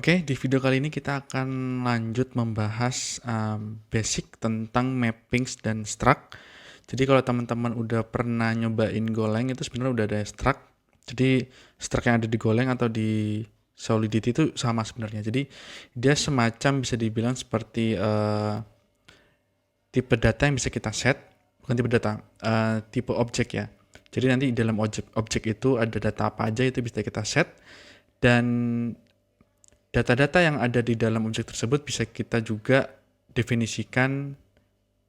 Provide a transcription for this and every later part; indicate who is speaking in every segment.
Speaker 1: Oke, di video kali ini kita akan lanjut membahas basic tentang mappings dan struct. Jadi kalau teman-teman udah pernah nyobain Golang itu sebenarnya udah ada struct. Jadi struct yang ada di Golang atau di Solidity itu sama sebenarnya. Jadi dia semacam bisa dibilang seperti tipe data yang bisa kita set, bukan tipe data, tipe objek ya. Jadi nanti di dalam objek itu ada data apa aja itu bisa kita set, dan data-data yang ada di dalam objek tersebut bisa kita juga definisikan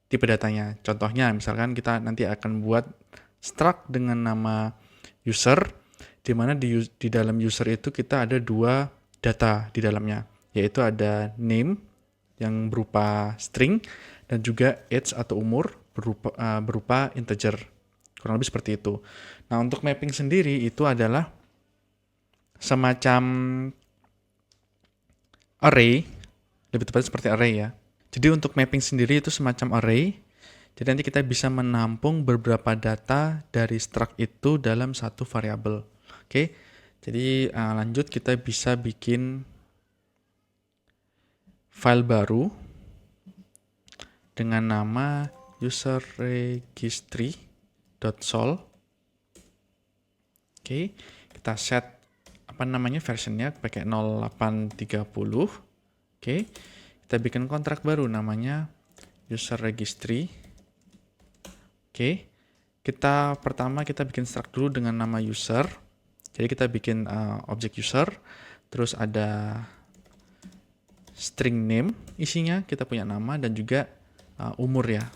Speaker 1: tipe datanya. Contohnya misalkan kita nanti akan buat struct dengan nama user, di mana di dalam user itu kita ada dua data di dalamnya, yaitu ada name yang berupa string dan juga age atau umur berupa integer. Kurang lebih seperti itu. Nah, untuk mapping sendiri itu adalah semacam array, lebih tepatnya seperti array ya. Jadi untuk mapping sendiri itu semacam array. Jadi nanti kita bisa menampung beberapa data dari struct itu dalam satu variabel. Oke. Jadi lanjut kita bisa bikin file baru dengan nama userregistry.sol. Oke, kita set versionnya pakai 0830. Oke, kita bikin kontrak baru namanya user registry. Oke, pertama kita bikin struct dulu dengan nama user. Jadi kita bikin objek user, terus ada string name isinya, kita punya nama dan juga umur ya.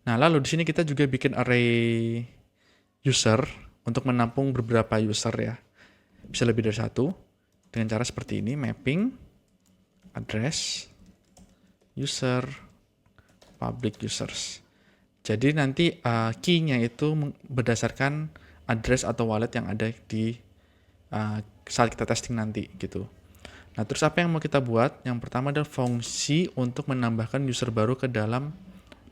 Speaker 1: Nah, lalu di sini kita juga bikin array user untuk menampung beberapa user ya. Bisa lebih dari satu. Dengan cara seperti ini, mapping, address, user, public users. Jadi nanti key-nya itu berdasarkan address atau wallet yang ada di saat kita testing nanti gitu. Nah, terus apa yang mau kita buat? Yang pertama adalah fungsi untuk menambahkan user baru ke dalam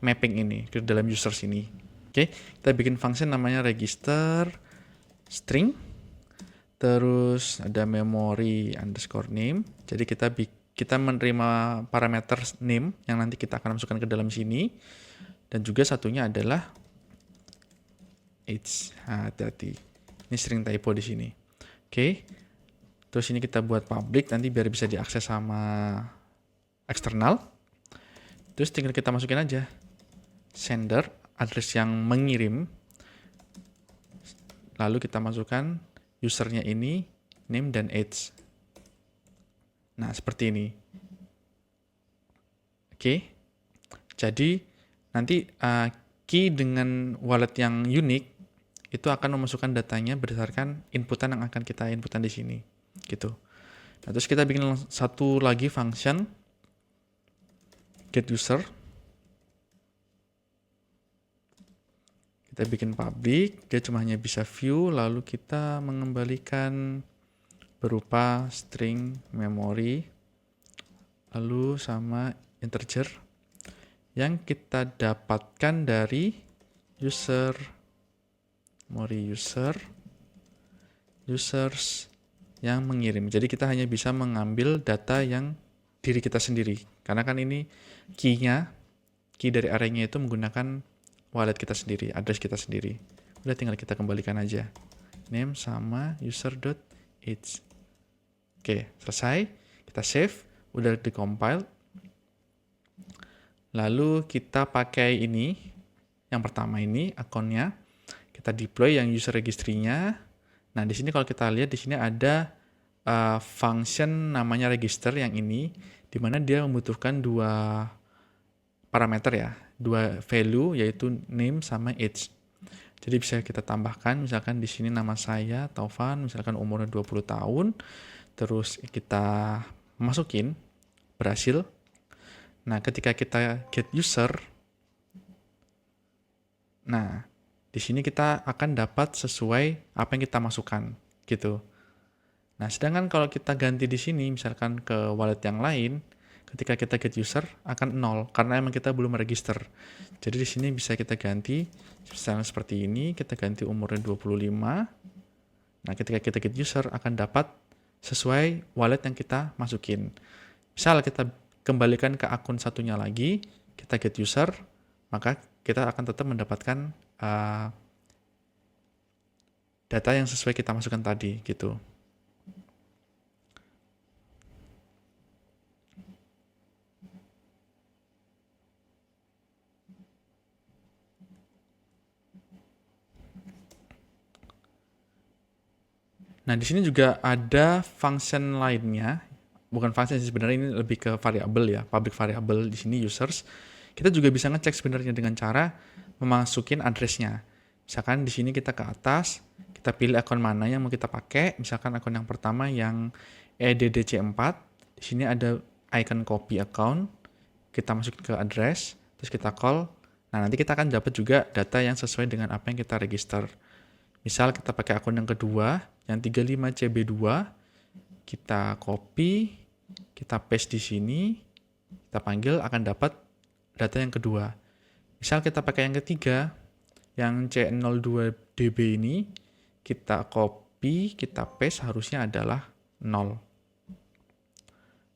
Speaker 1: mapping ini, ke dalam users ini. Oke, kita bikin function namanya register string, terus ada memory underscore name. Jadi kita menerima parameter name yang nanti kita akan masukkan ke dalam sini, dan juga satunya adalah age. Hati-hati, ini sering typo di sini. Oke, terus ini kita buat public nanti biar bisa diakses sama eksternal. Terus tinggal kita masukin aja sender, address yang mengirim, lalu kita masukkan usernya ini, name dan age. Nah, seperti ini. Oke, jadi nanti key dengan wallet yang unik itu akan memasukkan datanya berdasarkan inputan yang akan kita inputan di sini, gitu. Nah, terus kita bikin satu lagi function get user. Kita bikin public, dia cuma hanya bisa view, lalu kita mengembalikan berupa string memory, lalu sama integer yang kita dapatkan dari user, memory user, users yang mengirim. Jadi kita hanya bisa mengambil data yang diri kita sendiri. Karena kan ini key dari array-nya itu menggunakan wallet kita sendiri, address kita sendiri. Udah tinggal kita kembalikan aja. Name sama user.age. Oke, selesai. Kita save, udah di-compile. Lalu kita pakai ini, yang pertama ini akunnya. Kita deploy yang user registry-nya. Nah, di sini kalau kita lihat di sini ada function namanya register yang ini, di mana dia membutuhkan dua parameter ya, dua value yaitu name sama age. Jadi bisa kita tambahkan misalkan di sini nama saya Taufan, misalkan umurnya 20 tahun, terus kita masukin berhasil. Nah, ketika kita get user, nah di sini kita akan dapat sesuai apa yang kita masukkan gitu. Nah, sedangkan kalau kita ganti di sini misalkan ke wallet yang lain, ketika kita get user akan 0 karena emang kita belum register. Jadi di sini bisa kita ganti misalnya seperti ini, kita ganti umurnya 25, Nah, ketika kita get user akan dapat sesuai wallet yang kita masukin. Misal kita kembalikan ke akun satunya lagi, kita get user, maka kita akan tetap mendapatkan data yang sesuai kita masukkan tadi gitu. Nah, di sini juga ada function lainnya. Bukan function sih, sebenarnya ini lebih ke variabel ya, public variable di sini users. Kita juga bisa ngecek sebenarnya dengan cara memasukin address-nya. Misalkan di sini kita ke atas, kita pilih akun mana yang mau kita pakai. Misalkan akun yang pertama yang EDDC4. Di sini ada icon copy account. Kita masukin ke address, terus kita call. Nah, nanti kita akan dapat juga data yang sesuai dengan apa yang kita register. Misal kita pakai akun yang kedua, yang 35CB2, kita copy, kita paste di sini, kita panggil akan dapat data yang kedua. Misal kita pakai yang ketiga, yang C02DB ini, kita copy, kita paste harusnya adalah 0.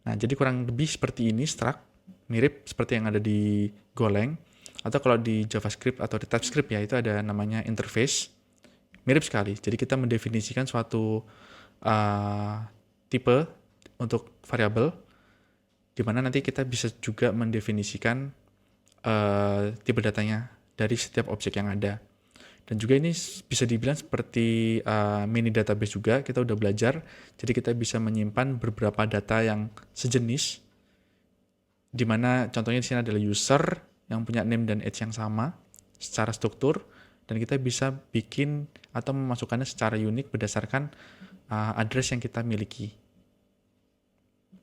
Speaker 1: Nah, jadi kurang lebih seperti ini struct, mirip seperti yang ada di Golang, atau kalau di JavaScript atau di TypeScript ya, itu ada namanya interface. Mirip sekali. Jadi kita mendefinisikan suatu tipe untuk variabel, di mana nanti kita bisa juga mendefinisikan tipe datanya dari setiap objek yang ada. Dan juga ini bisa dibilang seperti mini database juga, kita udah belajar. Jadi kita bisa menyimpan beberapa data yang sejenis, di mana contohnya di sini adalah user yang punya name dan age yang sama secara struktur, dan kita bisa bikin atau memasukkannya secara unik berdasarkan address yang kita miliki.